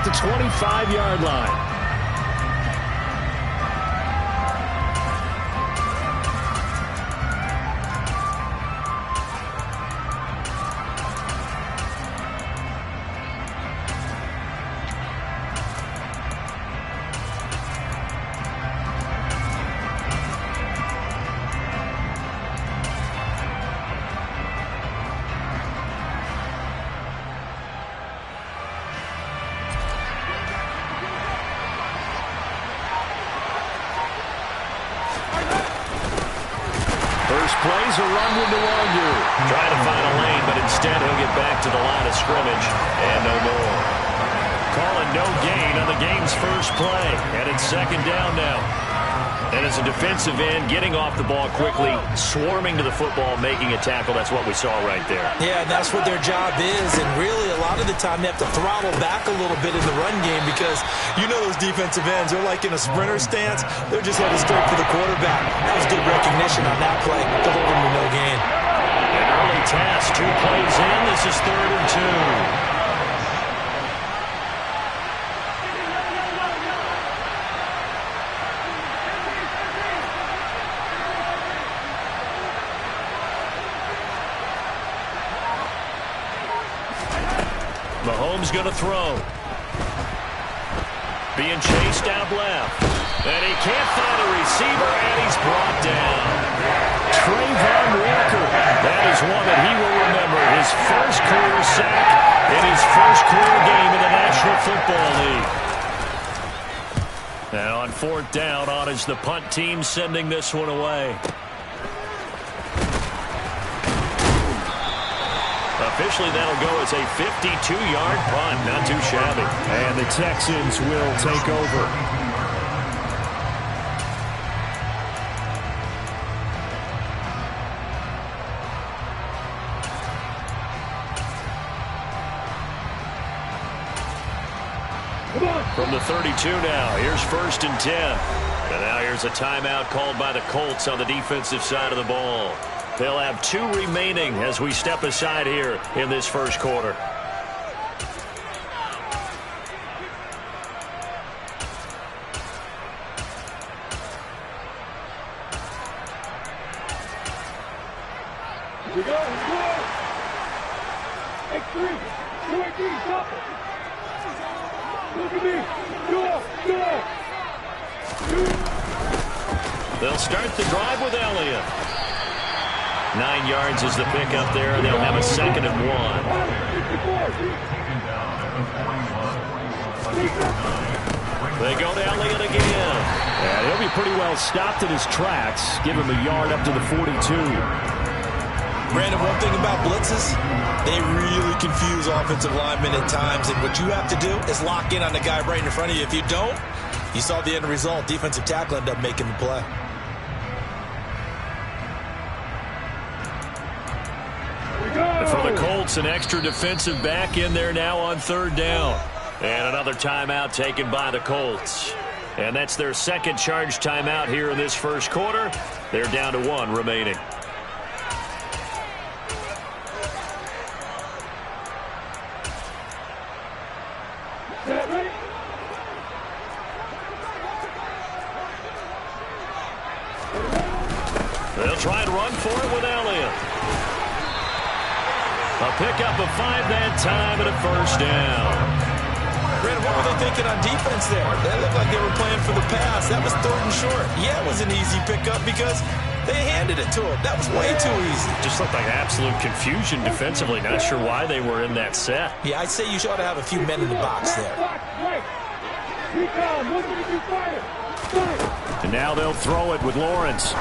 at the 25-yard line. First play's a run with Nwangwu. Trying to find a lane, but instead he'll get back to the line of scrimmage and no more. Calling no gain on the game's first play. And it's second down now. And as a defensive end, getting off the ball quickly, swarming to the football, making a tackle. That's what we saw right there. Yeah, that's what their job is. And really, a lot of the time, they have to throttle back a little bit in the run game because you know those defensive ends, they're like in a sprinter stance. They're just headed straight for the quarterback. That was good recognition on that play to hold them to no gain. An early task, 2 plays in. This is 3rd and 2. Mahomes going to throw. Being chased out left. And he can't find a receiver, and he's brought down. Trayvon Walker. That is one that he will remember. His first career sack in his first career game in the National Football League. And on 4th down, on is the punt team sending this one away. Officially, that'll go as a 52-yard punt. Not too shabby. And the Texans will take over. From the 32 now, here's 1st and 10. And now here's a timeout called by the Colts on the defensive side of the ball. They'll have 2 remaining as we step aside here in this first quarter. Here we go. X3. 218. Stop it. Look at me. Go. They'll start the drive with Elliott. 9 yards is the pickup there, and they'll have a 2nd and 1. They go to Elliott again. Yeah, he'll be pretty well stopped in his tracks. Give him a yard up to the 42. Brandon, one thing about blitzes, they really confuse offensive linemen at times, and what you have to do is lock in on the guy right in front of you. If you don't, you saw the end result. Defensive tackle ended up making the play. For the Colts, an extra defensive back in there now on 3rd down. And another timeout taken by the Colts. And that's their 2nd charge timeout here in this first quarter. They're down to 1 remaining. They'll try and run for it with Elliott. A pickup of 5 that time and a 1st down. Brandon, what were they thinking on defense there? They looked like they were playing for the pass. That was 3rd and short. Yeah, it was an easy pickup because they handed it to him. That was way too easy. Just looked like absolute confusion defensively. Not sure why they were in that set. Yeah, I'd say you ought to have a few men in the box there. And now they'll throw it with Lawrence.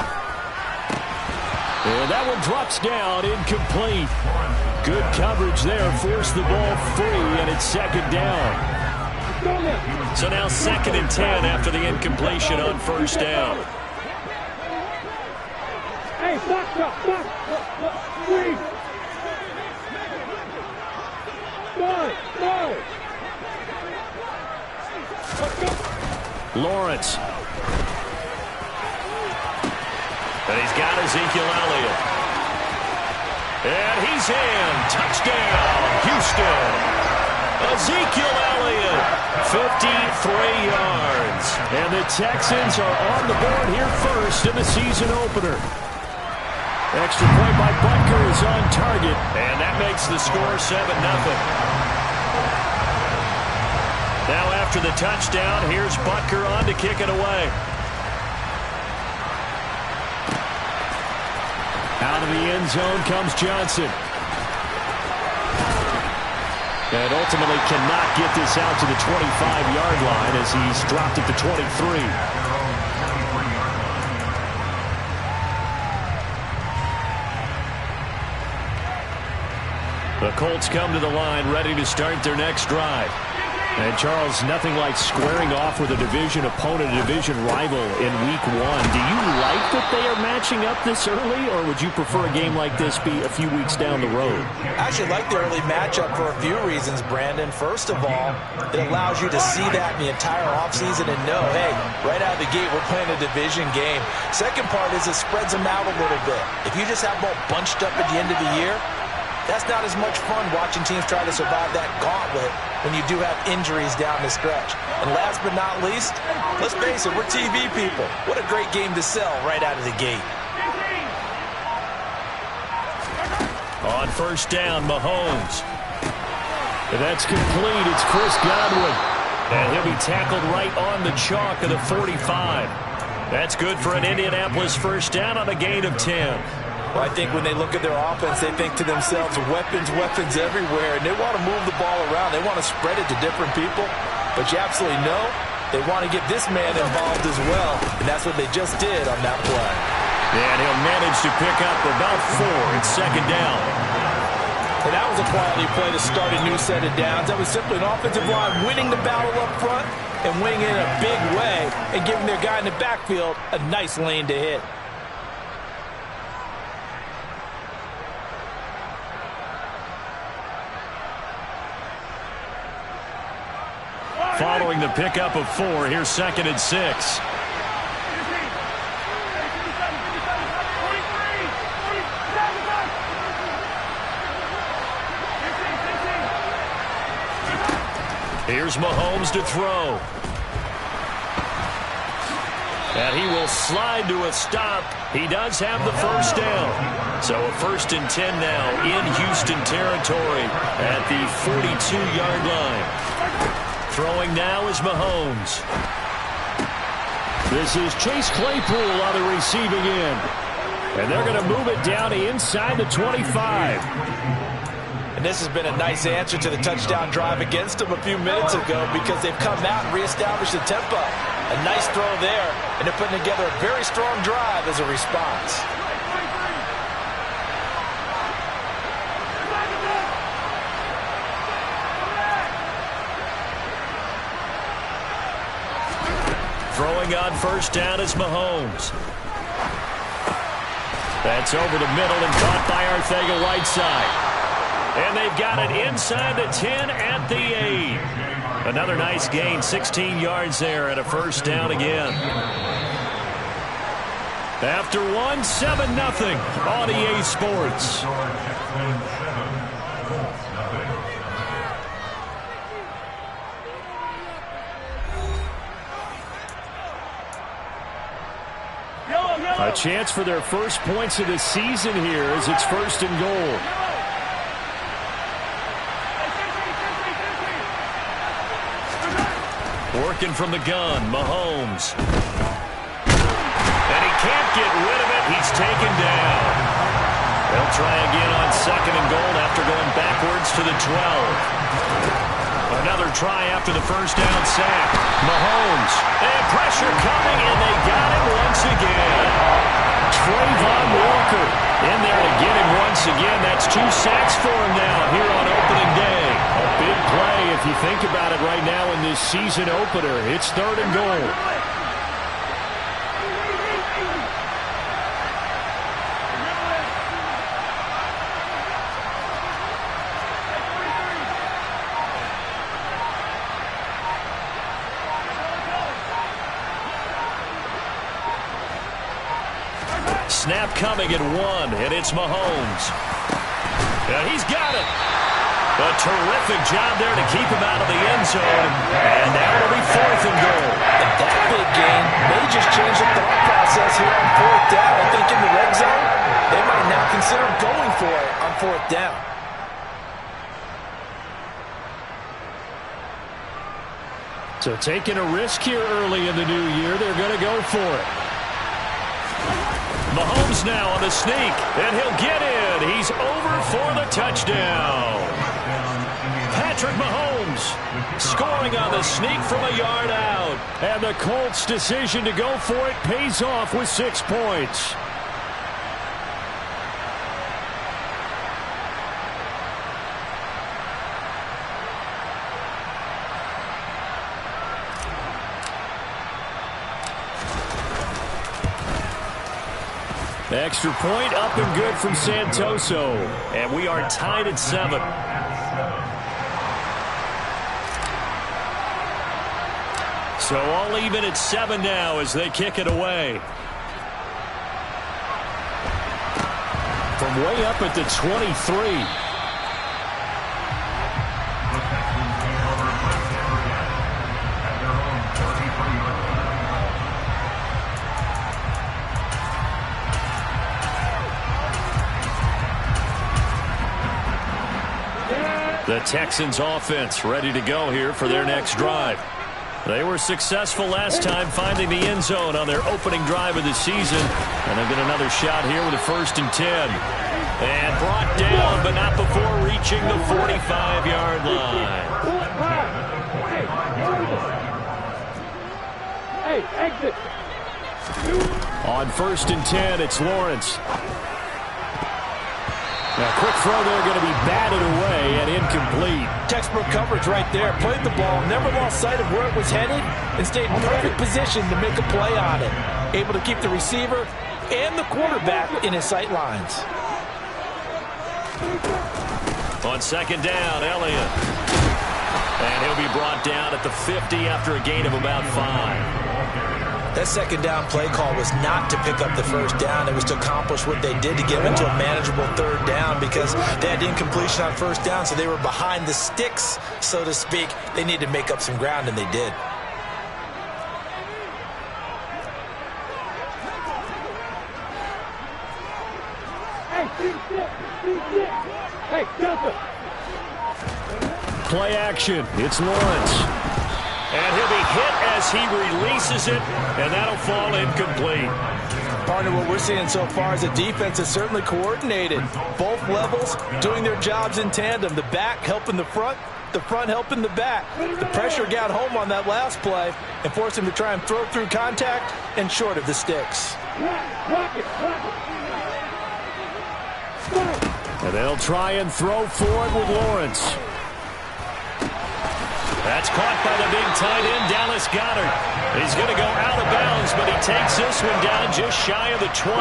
And that one drops down, incomplete. Good coverage there, forced the ball free, and it's 2nd down. So now 2nd and 10 after the incompletion on 1st down. Hey, stop. Please. Lawrence. And he's got Ezekiel Elliott. And he's in. Touchdown, Houston. Ezekiel Elliott yards. And the Texans are on the board here first in the season opener. Extra point by Butker is on target. And that makes the score 7-0. Now after the touchdown, here's Butker on to kick it away. Out of the end zone comes Johnson. And ultimately cannot get this out to the 25-yard line as he's dropped at the 23. The Colts come to the line ready to start their next drive. And, Charles, nothing like squaring off with a division opponent, a division rival in Week 1. Do you like that they are matching up this early, or would you prefer a game like this be a few weeks down the road? I actually like the early matchup for a few reasons, Brandon. First of all, it allows you to see that in the entire offseason and know, hey, right out of the gate, we're playing a division game. Second part is it spreads them out a little bit. If you just have them all bunched up at the end of the year, that's not as much fun watching teams try to survive that gauntlet when you do have injuries down the stretch. And last but not least, let's face it, we're TV people. What a great game to sell right out of the gate. On first down, Mahomes. That's complete. It's Chris Godwin. And he'll be tackled right on the chalk of the 45. That's good for an Indianapolis first down on a gain of 10. Well, I think when they look at their offense, they think to themselves, weapons everywhere, and they want to move the ball around. They want to spread it to different people, but you absolutely know they want to get this man involved as well, and that's what they just did on that play. And he'll manage to pick up about 4. It's second down. And that was a quality play to start a new set of downs. That was simply an offensive line winning the battle up front and winning it in a big way and giving their guy in the backfield a nice lane to hit. Following the pickup of 4, here's second and 6. Here's Mahomes to throw. And he will slide to a stop. He does have the first down. So a 1st and 10 now in Houston territory at the 42-yard line. Throwing now is Mahomes. This is Chase Claypool on the receiving end. And they're going to move it down inside the 25. And this has been a nice answer to the touchdown drive against them a few minutes ago because they've come out and reestablished the tempo. A nice throw there, and they're putting together a very strong drive as a response. Throwing on first down is Mahomes. That's over the middle and caught by Arcega-Whiteside. And they've got it inside the 10 at the 8. Another nice gain, 16 yards there and a first down again. After 1, 7-0 on EA Sports. A chance for their first points of the season here as it's 1st and goal. Working from the gun, Mahomes. And he can't get rid of it. He's taken down. They'll try again on 2nd and goal after going backwards to the 12. Another try after the first down sack. Mahomes. And pressure coming, and they got him once again. Trayvon Walker in there to get him once again. That's 2 sacks for him now here on opening day. A big play if you think about it right now in this season opener. It's 3rd and goal. Snap coming at 1, and it's Mahomes. And he's got it. A terrific job there to keep him out of the end zone. And now here on 4th down. I think in the red zone, they might now consider going for it on 4th down. So taking a risk here early in the new year, they're going to go for it. Mahomes now on the sneak, and he'll get in. He's over for the touchdown. Patrick Mahomes scoring on the sneak from a yard out. And the Colts' decision to go for it pays off with 6 points. Extra point up and good from Santoso. And we are tied at 7. So all even at 7 now as they kick it away. From way up at the 23. The Texans offense ready to go here for their next drive. They were successful last time finding the end zone on their opening drive of the season. And they'll get another shot here with a 1st and 10. And brought down, but not before reaching the 45-yard line. Hey, exit. On 1st and 10, it's Lawrence. Now, quick throw there, going to be batted away and incomplete. Textbook coverage right there. Played the ball, never lost sight of where it was headed, and stayed in perfect position to make a play on it. Able to keep the receiver and the quarterback in his sight lines. On 2nd down, Elliott. And he'll be brought down at the 50 after a gain of about 5. That 2nd down play call was not to pick up the 1st down. It was to accomplish what they did to get into a manageable 3rd down because they had incompletion on 1st down, so they were behind the sticks, so to speak. They needed to make up some ground, and they did. Hey, Delta. Play action. It's Lawrence. And he'll be hit as he releases it, and that'll fall incomplete. Partner, what we're seeing so far is the defense is certainly coordinated. Both levels doing their jobs in tandem. The back helping the front helping the back. The pressure got home on that last play and forced him to try and throw through contact and short of the sticks. And they'll try and throw forward with Lawrence. That's caught by the big tight end, Dallas Goedert. He's going to go out of bounds, but he takes this one down just shy of the 20.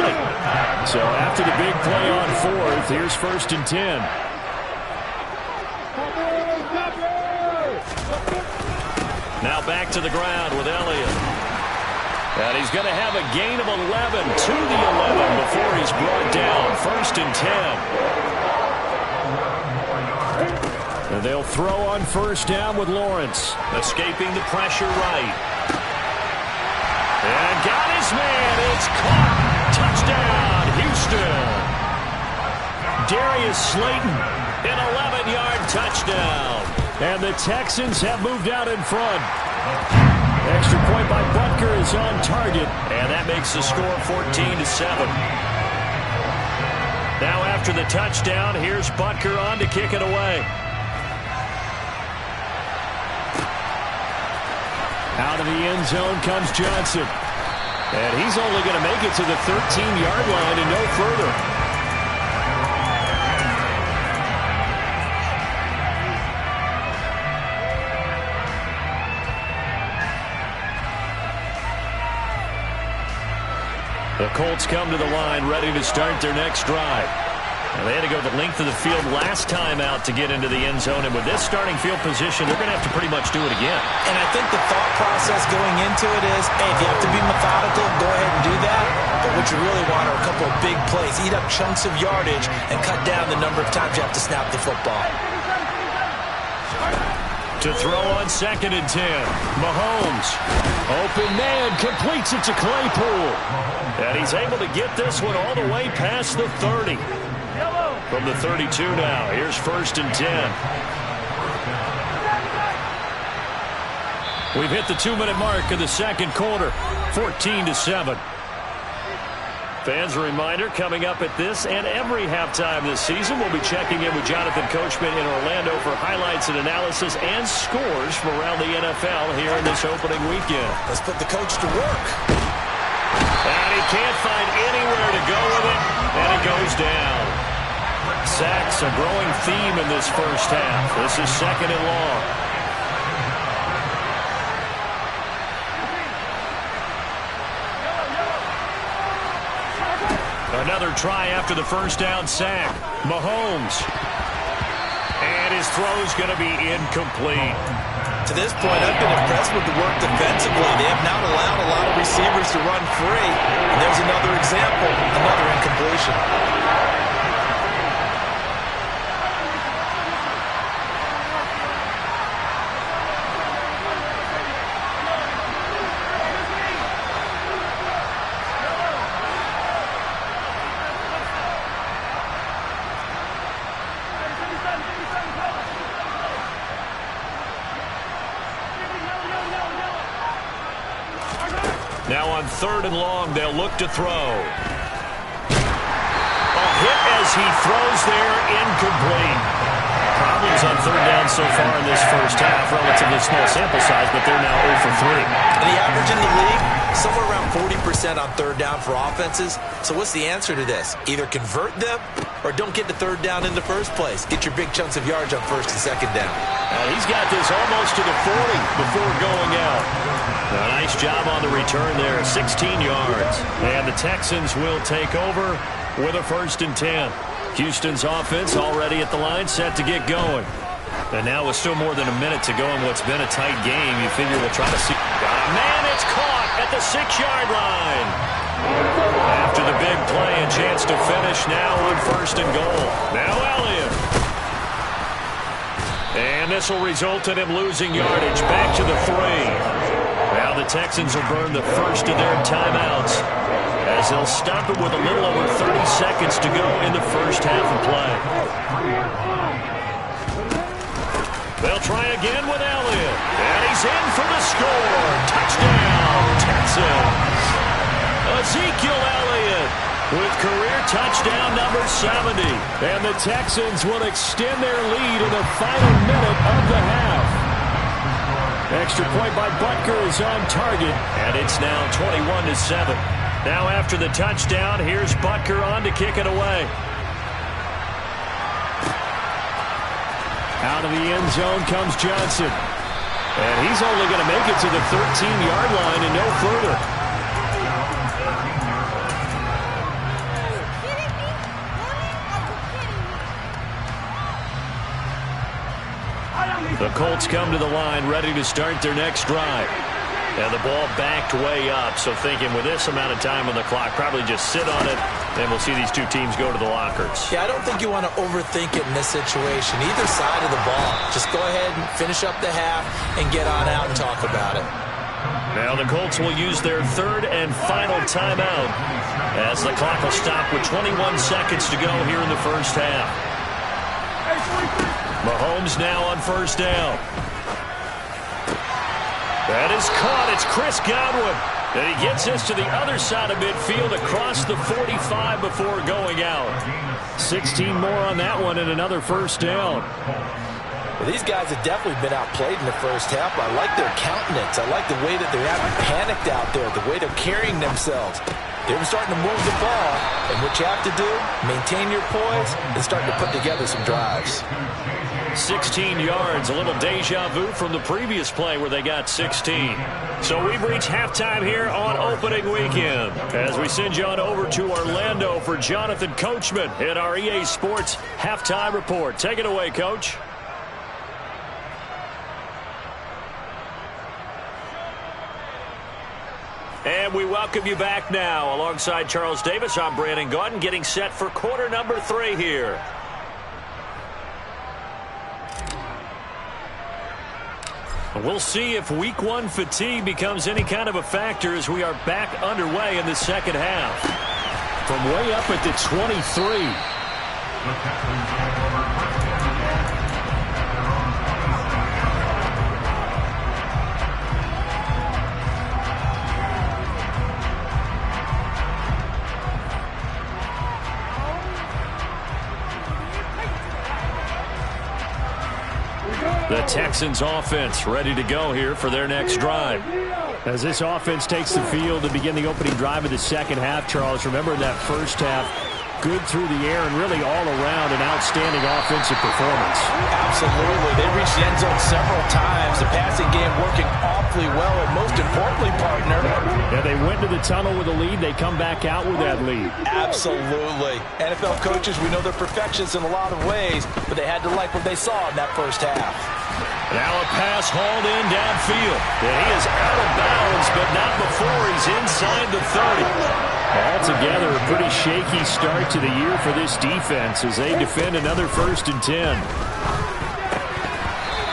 So after the big play on 4th, here's 1st and 10. Now back to the ground with Elliott. And he's going to have a gain of 11 to the 11 before he's brought down. 1st and 10. And they'll throw on 1st down with Lawrence. Escaping the pressure right. And got his man. It's caught. Touchdown, Houston. Darius Slayton. An 11-yard touchdown. And the Texans have moved out in front. Extra point by Butker is on target. And that makes the score 14-7. Now after the touchdown, here's Butker on to kick it away. Out of the end zone comes Johnson. And he's only going to make it to the 13-yard line and no further. The Colts come to the line ready to start their next drive. Now, they had to go the length of the field last time out to get into the end zone, and with this starting field position, they're going to have to pretty much do it again. And I think the thought process going into it is, hey, if you have to be methodical, go ahead and do that. But what you really want are a couple of big plays, eat up chunks of yardage, and cut down the number of times you have to snap the football. To throw on 2nd and 10. Mahomes. Open man, completes it to Claypool. And he's able to get this one all the way past the 30. From the 32 now. Here's 1st and 10. We've hit the 2-minute mark of the second quarter. 14-7. Fans, a reminder, coming up at this and every halftime this season, we'll be checking in with Jonathan Coachman in Orlando for highlights and analysis and scores from around the NFL here in this opening weekend. Let's put the coach to work. And he can't find anywhere to go with it, and it goes down. Sacks, a growing theme in this first half. This is 2nd and long. Another try after the first down sack. Mahomes. And his throw's going to be incomplete. To this point, I've been impressed with the work defensively. They have not allowed a lot of receivers to run free. And there's another example, another incompletion. Now on 3rd and long, they'll look to throw. A hit as he throws there, incomplete. Problems on 3rd down so far in this first half. Relatively small sample size, but they're now 0 for 3. The average in the league, somewhere around 40% on 3rd down for offenses. So what's the answer to this? Either convert them or don't get to 3rd down in the first place. Get your big chunks of yards on 1st and 2nd down. He's got this almost to the 40 before going out. A nice job on the return there, 16 yards. And the Texans will take over with a 1st and 10. Houston's offense already at the line, set to get going. And now with still more than a minute to go in what's been a tight game, you figure we'll try to see. Man, it's caught at the 6-yard line. After the big play, a chance to finish now with 1st and goal. Now Elliott. And this will result in him losing yardage back to the 3. Now the Texans will burn the first of their timeouts as they'll stop it with a little over 30 seconds to go in the first half of play. They'll try again with Elliott. And he's in for the score. Touchdown, Texans. Ezekiel Elliott with career touchdown number 70. And the Texans will extend their lead in the final minute of the half. Extra point by Butker is on target, and it's now 21-7. Now after the touchdown, here's Butker on to kick it away. Out of the end zone comes Johnson. And he's only going to make it to the 13-yard line and no further. The Colts come to the line, ready to start their next drive. And the ball backed way up, so thinking with this amount of time on the clock, probably just sit on it, and we'll see these two teams go to the lockers. Yeah, I don't think you want to overthink it in this situation, either side of the ball. Just go ahead and finish up the half and get on out and talk about it. Now the Colts will use their 3rd and final timeout as the clock will stop with 21 seconds to go here in the first half. Mahomes now on 1st down. That is caught. It's Chris Godwin. And he gets this to the other side of midfield across the 45 before going out. 16 more on that one and another 1st down. Well, these guys have definitely been outplayed in the first half. I like their countenance. I like the way that they're having panicked out there, the way they're carrying themselves. They're starting to move the ball, and what you have to do, maintain your poise and start to put together some drives. 16 yards, a little deja vu from the previous play where they got 16. So we've reached halftime here on opening weekend as we send you on over to Orlando for Jonathan Coachman in our EA Sports Halftime Report. Take it away, Coach. And we welcome you back now. Alongside Charles Davis, I'm Brandon Gaudin, getting set for quarter number 3 here. We'll see if week one fatigue becomes any kind of a factor as we are back underway in the second half. From way up at the 23. The Texans offense ready to go here for their next drive. As this offense takes the field to begin the opening drive of the second half, Charles, remember in that first half, good through the air and really all around an outstanding offensive performance. Absolutely. They reached the end zone several times. The passing game working awfully well, and most importantly, partner. Yeah, they went to the tunnel with a lead. They come back out with that lead. Absolutely. NFL coaches, we know they're perfectionists in a lot of ways, but they had to like what they saw in that first half. Now a pass hauled in downfield. And he is out of bounds, but not before he's inside the 30. Altogether, a pretty shaky start to the year for this defense as they defend another 1st and 10.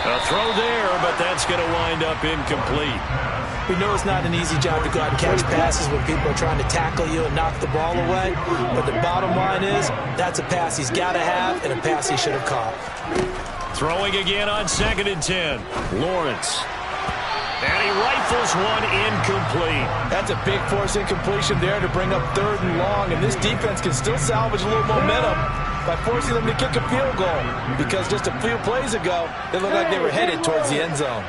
A throw there, but that's going to wind up incomplete. We know it's not an easy job to go out and catch passes when people are trying to tackle you and knock the ball away. But the bottom line is, that's a pass he's got to have and a pass he should have caught. Throwing again on 2nd and 10. Lawrence. And he rifles one incomplete. That's a big force incompletion there to bring up 3rd and long. And this defense can still salvage a little momentum by forcing them to kick a field goal. Because just a few plays ago, they looked like they were headed towards the end zone.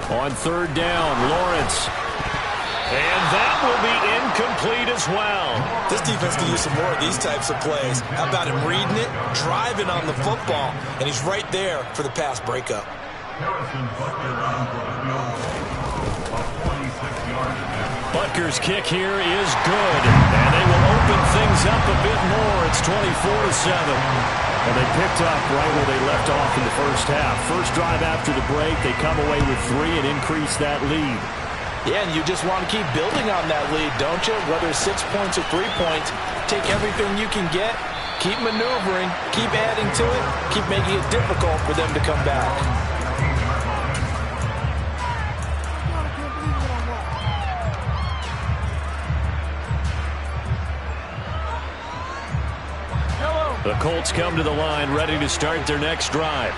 On 3rd down, Lawrence. And that will be incomplete as well. This defense can use some more of these types of plays. How about him reading it, driving on the football, and he's right there for the pass breakup. Butker's kick here is good. And they will open things up a bit more. It's 24-7. And they picked up right where they left off in the first half. First drive after the break, they come away with 3 and increase that lead. Yeah, and you just want to keep building on that lead, don't you? Whether it's 6 points or 3 points, take everything you can get, keep maneuvering, keep adding to it, keep making it difficult for them to come back. The Colts come to the line ready to start their next drive.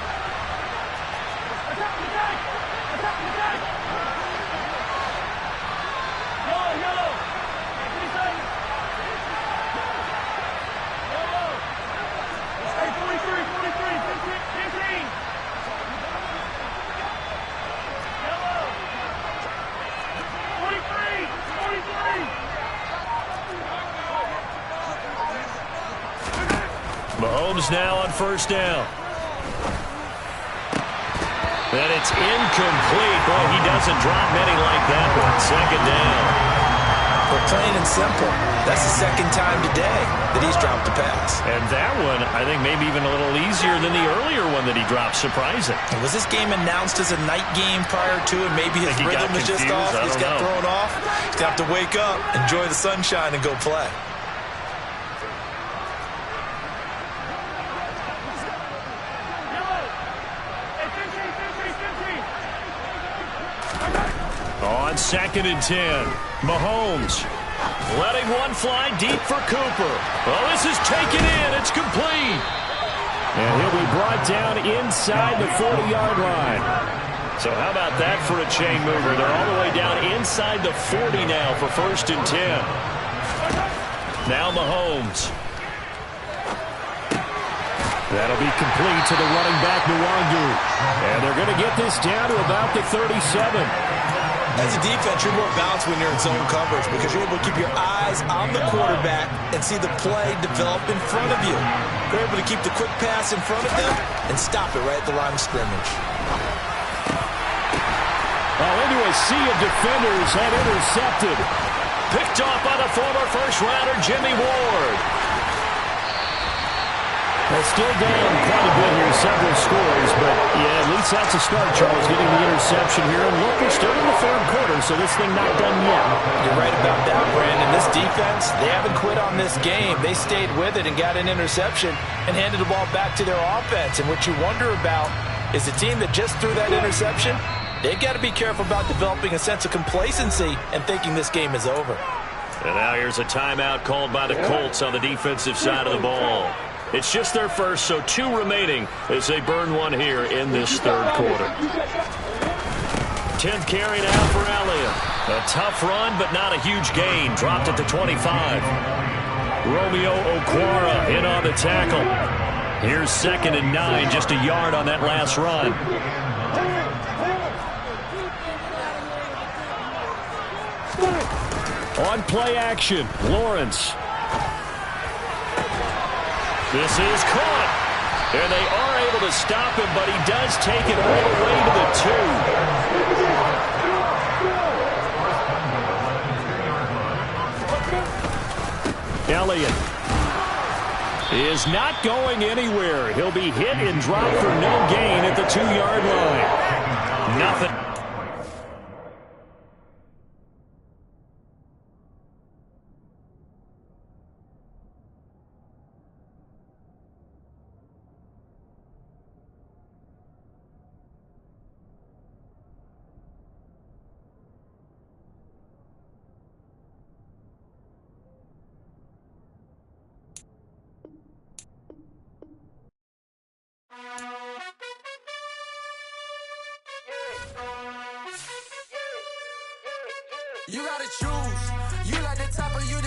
Mahomes now on 1st down. And it's incomplete. Boy, he doesn't drop many like that one. 2nd down. But plain and simple, that's the 2nd time today that he's dropped the pass. And that one, I think, maybe even a little easier than the earlier one that he dropped. Surprising. And was this game announced as a night game prior to, and maybe his rhythm is just off? He's got thrown off. He's got to wake up, enjoy the sunshine, and go play. On 2nd and 10, Mahomes letting one fly deep for Cooper. Oh, this is taken in. It's complete. And he'll be brought down inside the 40-yard line. So how about that for a chain mover? They're all the way down inside the 40 now for 1st and 10. Now Mahomes. That'll be complete to the running back, Nwangu. And they're going to get this down to about the 37. As a defense, you're more balanced when you're in zone coverage because you're able to keep your eyes on the quarterback and see the play develop in front of you. You're able to keep the quick pass in front of them and stop it right at the line of scrimmage. Oh, into a sea of defenders and intercepted. Picked off by the former first-rounder, Jimmy Ward. Well, still down quite a bit here, several scores, but yeah, at least that's a start, Charles, getting the interception here. And look, we're still in the third quarter, so this thing not done yet. You're right about that, Brandon. This defense, they haven't quit on this game. They stayed with it and got an interception and handed the ball back to their offense. And what you wonder about is the team that just threw that interception, they've got to be careful about developing a sense of complacency and thinking this game is over. And now here's a timeout called by the Colts on the defensive side of the ball. It's just their first, so 2 remaining as they burn one here in this third quarter. 10th carry now for Elliott. A tough run, but not a huge gain. Dropped at the 25. Romeo Okwara in on the tackle. Here's 2nd and 9, just a yard on that last run. On play action, Lawrence. This is caught. And they are able to stop him, but he does take it all the way to the 2. Elliott is not going anywhere. He'll be hit and dropped for no gain at the 2-yard line. Nothing. You gotta choose. You like the top or you